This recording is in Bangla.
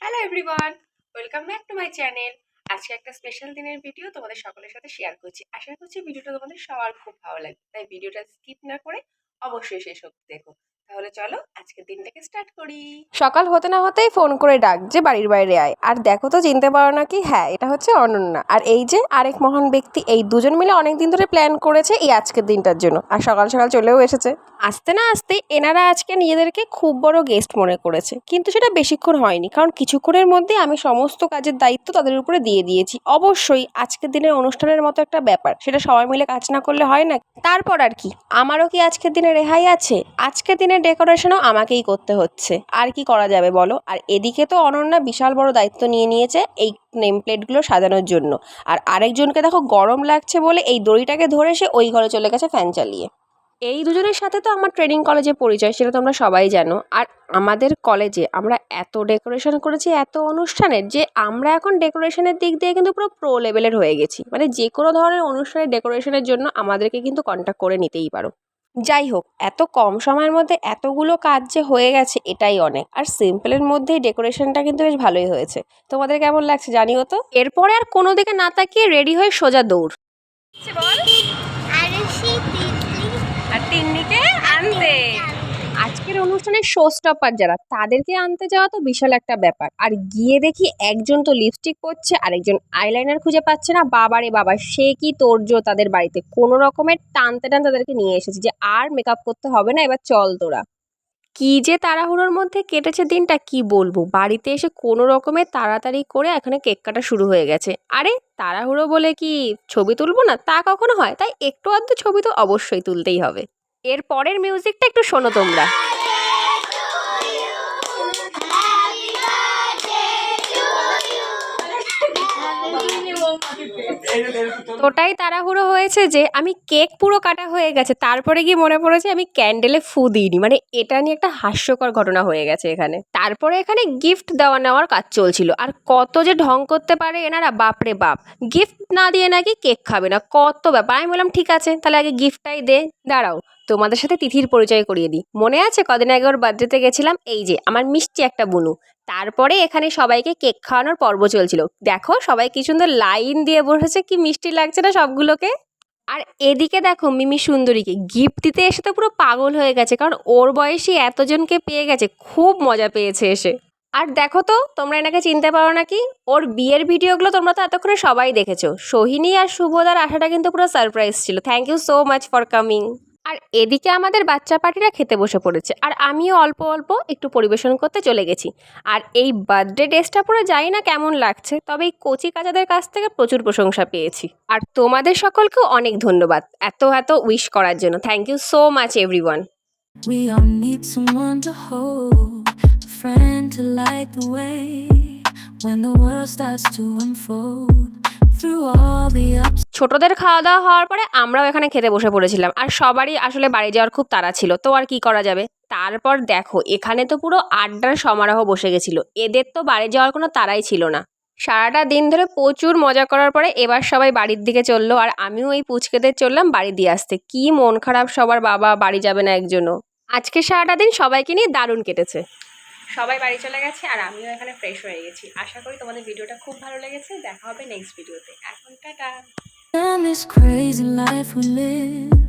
Hello everyone, welcome back to my channel. আজকে একটা স্পেশাল দিনের ভিডিও তোমাদের সকলের সাথে শেয়ার করছি। আশা করছি ভিডিওটা তোমাদের সবার খুব ভালো লাগবে, তাই ভিডিওটা স্কিপ না করে অবশ্যই শেষ অবধি দেখো। তাহলে চলো আজকের দিনটাকে স্টার্ট করি। সকাল হতে না হতেই ফোন করে ডাক যে বাড়ির বাইরে আয়। আর দেখো তো চিনতে পারো নাকি? হ্যাঁ, এটা হচ্ছে অনন্যা। আর এই যে আরেক মহান ব্যক্তি, এই দুজন মিলে অনেকদিন ধরে প্ল্যান করেছে এই আজকের দিনটার জন্য, আর সকাল সকাল চলেও এসেছে। আসতে না আসতেই এনারা আজকে নিজেদেরকে খুব বড় গেস্ট মনে করেছে, কিন্তু সেটা বেশিক্ষণ হয়নি, কারণ কিছুক্ষণের মধ্যে আমি সমস্ত কাজের দায়িত্ব তাদের উপরে দিয়ে দিয়েছি। অবশ্যই আজকের দিনের অনুষ্ঠানের মতো একটা ব্যাপার, সেটা সবাই মিলে কাজ না করলে হয় না। তারপর আর কি, আমারও কি আজকের দিনে রেহাই আছে? আজকের দিনের ডেকোরেশনও আমাকেই করতে হচ্ছে, আর কি করা যাবে বলো। আর এদিকে তো অনন্যা বিশাল বড় দায়িত্ব নিয়ে নিয়েছে এই নেম প্লেটগুলো সাজানোর জন্য। আর আরেকজনকে দেখো গরম লাগছে বলে এই দড়িটাকে ধরে সে ওই ঘরে চলে গেছে ফ্যান চালিয়ে। এই দুজনের সাথে তো আমার ট্রেনিং কলেজে পরিচয়, সেটা তোমরা সবাই জানো। আর আমাদের কলেজে আমরা এত ডেকোরেশন করেছি, এত অনুষ্ঠানের, যে আমরা এখন ডেকোরেশনের দিক দিয়ে কিন্তু পুরো প্রো লেভেলের হয়ে গেছি। মানে যে কোনো ধরনের অনুষ্ঠানের ডেকোরেশনের জন্য আমাদেরকে কিন্তু কন্ট্যাক্ট করে নিতেই পারো। যাই হোক, এত কম সময়ের মধ্যে এতগুলো কাজ যে হয়ে গেছে এটাই অনেক। আর সিম্পলের মধ্যেই ডেকোরেশনটা কিন্তু বেশ ভালোই হয়েছে। তোমাদের কেমন লাগছে জানিও তো। এরপরে আর কোনো দিকে না তাকিয়ে রেডি হয়ে সোজা দৌড়। বল। আর তিন্নিকে আনতে। আজকের অনুষ্ঠানের শো স্টপার যারা, তাদেরকে আনতে যাওয়া তো বিশাল একটা ব্যাপার। আর গিয়ে দেখি একজন তো লিপস্টিক পরছে, আরেকজন আইলাইনার খুঁজে পাচ্ছে না। বাবারে বাবা, সে কি তোড়জোড় তাদের বাড়িতে। কোনো রকমের টানতে টানতে তাদেরকে নিয়ে এসেছি যে আর মেকআপ করতে হবে না, এবার চল তোরা। কি যে তাড়াহুড়োর মধ্যে কেটেছে দিনটা, কি বলবো। বাড়িতে এসে কোনো রকমে তাড়াতাড়ি করে এখানে কেক কাটা শুরু হয়ে গেছে। আরে তাড়াহুড়ো বলে কি ছবি তুলবো না, তা কখনো হয়? তাই একটু আধটু ছবি তো অবশ্যই তুলতেই হবে। এর পরের মিউজিকটা একটু শোনো তোমরা। ওটাই তাড়াহুড়ো হয়েছে যে আমি কেক পুরো কাটা হয়ে গেছে, তারপরে গিয়ে মনে পড়েছে আমি ক্যান্ডেলে ফু দিইনি। মানে এটা নিয়ে একটা হাস্যকর ঘটনা হয়ে গেছে এখানে। তারপরে এখানে গিফট দেওয়া নেওয়ার কাজ চলছিল। আর কত যে ঢং করতে পারে এনারা, বাপরে বাপ। গিফট না দিয়ে নাকি কেক খাবে না, কত ব্যাপার। আমি বললাম ঠিক আছে, তাহলে আগে গিফটটাই দে। দাঁড়াও, তোমাদের সাথে তিথির পরিচয় করিয়ে দিই। মনে আছে কদিন আগে ওর বার্থডেতে গেছিলাম? এই যে আমার মিষ্টি একটা বুনু। তারপরে এখানে সবাইকে কেক খাওয়ানোর পর্ব চলছিল। দেখো সবাই কি সুন্দর লাইন দিয়ে বসেছে, কি মিষ্টি লাগছে না সবগুলোকে। আর এদিকে দেখো মিমি সুন্দরীকে গিফট দিতে এসে তো পুরো পাগল হয়ে গেছে, কারণ ওর বয়সী এতজনকে পেয়ে গেছে, খুব মজা পেয়েছে এসে। আর দেখো তো তোমরা এনাকে চিনতে পারো নাকি? ওর বিয়ের ভিডিওগুলো তোমরা তো এতক্ষণে সবাই দেখেছো। সোহিনী আর শুভদার আসাটা কিন্তু পুরো সারপ্রাইজ ছিল। Thank you so much for coming. আর এদিকে আমাদের বাচ্চা পার্টিরা খেতে বসে পড়েছে, আর আমিও অল্প অল্প একটু পরিবেশন করতে চলে গেছি। আর এই বার্থডে ড্রেসটা পরে জানি না কেমন লাগছে, তবে এই কচি কাচাদের কাছ থেকে প্রচুর প্রশংসা পেয়েছি। আর তোমাদের সকলকেও অনেক ধন্যবাদ এত এত উইশ করার জন্য। Thank you so much everyone. We all need someone to hold, a friend to light the way when the world starts to unfold. Through all the ups. ছোটদের খাওয়া দাওয়া হওয়ার পরে আমরাও এখানে খেতে বসে পড়েছিলাম। আর সবারই আসলে বাড়ি যাওয়ার খুব তাড়া ছিল, তো আর কি করা যাবে। তারপর দেখো এখানে তো পুরো আড্ডার সমারোহ বসে গেছিল। এদের তো বাড়ি যাওয়ার কোনো তাড়াই ছিল না। সারাটা দিন ধরে প্রচুর মজা করার পরে এবার সবাই বাড়ির দিকে চললো, আর আমিও এই পুচকেদের চললাম বাড়ি দিয়ে আসতে। কি মন খারাপ সবার, বাবা বাড়ি যাবে না একজনও। আজকে সারাটা দিন সবাইকে নিয়ে দারুণ কেটেছে। সবাই বাড়ি চলে গেছে আর আমিও এখানে ফ্রেশ হয়ে গেছি। আশা করি তোমাদের ভিডিওটা খুব ভালো লেগেছে। দেখা হবে নেক্সট ভিডিওতে। এখন tata. And this crazy life we live,